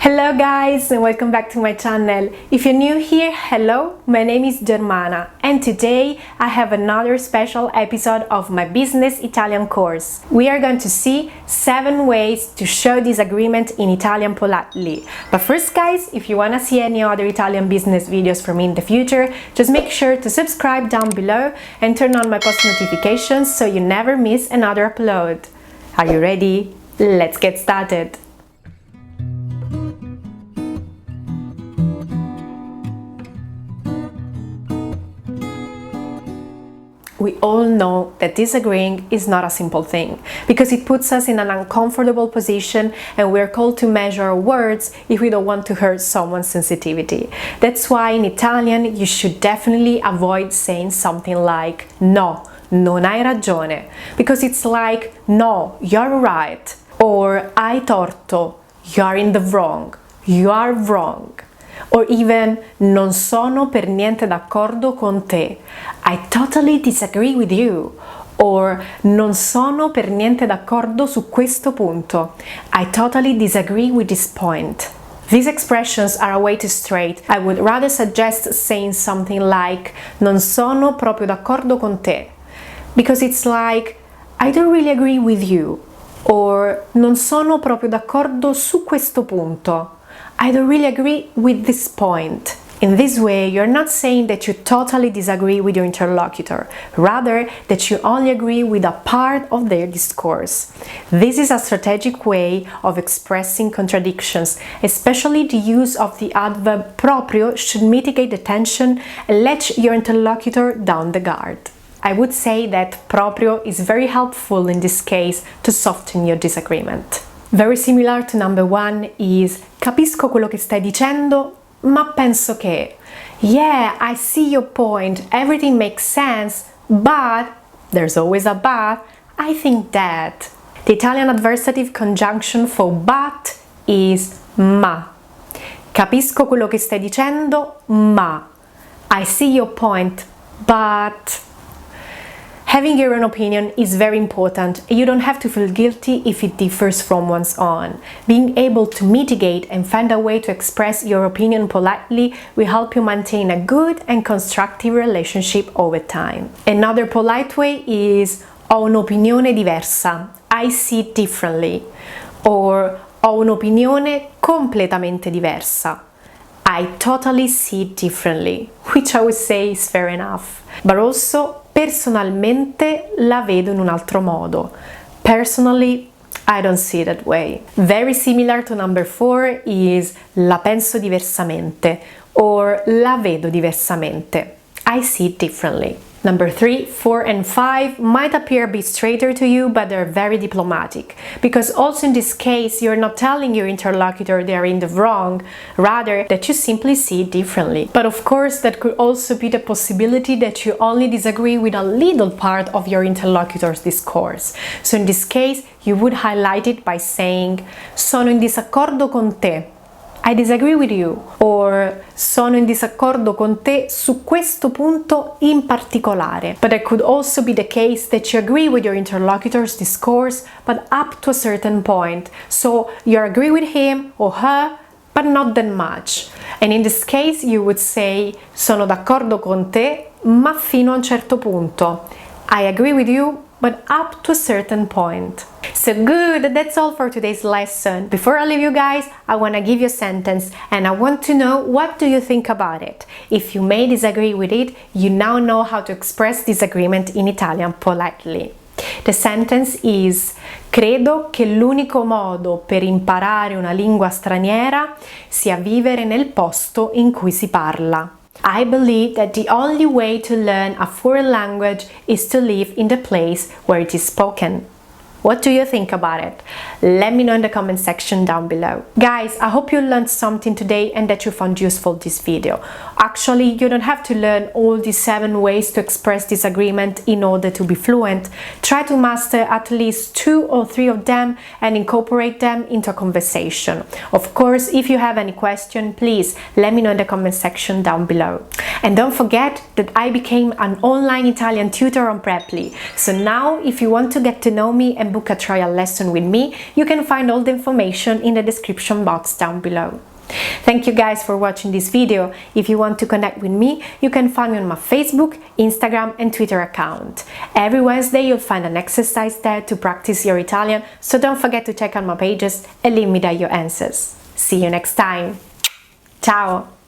Hello guys and welcome back to my channel. If you're new here, hello, my name is Germana and today I have another special episode of my business Italian course. We are going to see 7 ways to show disagreement in Italian politely. But first guys, if you want to see any other Italian business videos from me in the future, just make sure to subscribe down below and turn on my post notifications so you never miss another upload. Are you ready? Let's get started! We all know that disagreeing is not a simple thing, because it puts us in an uncomfortable position and we're called to measure our words if we don't want to hurt someone's sensitivity. That's why in Italian you should definitely avoid saying something like no, non hai ragione, because it's like no, you're right, or hai torto, you're in the wrong, you are wrong. Or even non sono per niente d'accordo con te, I totally disagree with you. Or non sono per niente d'accordo su questo punto, I totally disagree with this point. These expressions are a way too straight. I would rather suggest saying something like non sono proprio d'accordo con te, because it's like I don't really agree with you, or non sono proprio d'accordo su questo punto, I don't really agree with this point. In this way, you're not saying that you totally disagree with your interlocutor, rather that you only agree with a part of their discourse. This is a strategic way of expressing contradictions, especially the use of the adverb proprio should mitigate the tension and let your interlocutor down the guard. I would say that proprio is very helpful in this case to soften your disagreement. Very similar to number 1 is capisco quello che stai dicendo, ma penso che. Yeah, I see your point, everything makes sense, but, there's always a but, I think that. The Italian adversative conjunction for but is ma. Capisco quello che stai dicendo, ma. I see your point, but. Having your own opinion is very important. You don't have to feel guilty if it differs from one's own. Being able to mitigate and find a way to express your opinion politely will help you maintain a good and constructive relationship over time. Another polite way is ho un'opinione diversa, I see it differently, or ho un'opinione completamente diversa, I totally see it differently, which I would say is fair enough. But also, personalmente la vedo in un altro modo. Personally, I don't see it that way. Very similar to number 4 is la penso diversamente or la vedo diversamente. I see it differently. Number 3, 4 and 5 might appear a bit straighter to you, but they're very diplomatic, because also in this case you're not telling your interlocutor they're in the wrong, rather that you simply see it differently. But of course that could also be the possibility that you only disagree with a little part of your interlocutor's discourse. So in this case you would highlight it by saying sono in disaccordo con te, I disagree with you, or sono in disaccordo con te su questo punto in particolare. But it could also be the case that you agree with your interlocutor's discourse, but up to a certain point. So you agree with him or her, but not that much. And in this case you would say sono d'accordo con te, ma fino a un certo punto. I agree with you, but up to a certain point. So good, that's all for today's lesson. Before I leave you guys, I want to give you a sentence and I want to know what do you think about it. If you may disagree with it, you now know how to express disagreement in Italian politely. The sentence is: credo che l'unico modo per imparare una lingua straniera sia vivere nel posto in cui si parla. I believe that the only way to learn a foreign language is to live in the place where it is spoken. What do you think about it? Let me know in the comment section down below. Guys, I hope you learned something today and that you found useful this video. Actually, you don't have to learn all these 7 ways to express disagreement in order to be fluent. Try to master at least 2 or 3 of them and incorporate them into a conversation. Of course, if you have any question, please let me know in the comment section down below. And don't forget that I became an online Italian tutor on Preply. So now, if you want to get to know me and and book a trial lesson with me, you can find all the information in the description box down below. Thank you guys for watching this video. If you want to connect with me, you can find me on my Facebook, Instagram and Twitter account. Every Wednesday you'll find an exercise there to practice your Italian, so don't forget to check out my pages and leave me there your answers. See you next time. Ciao!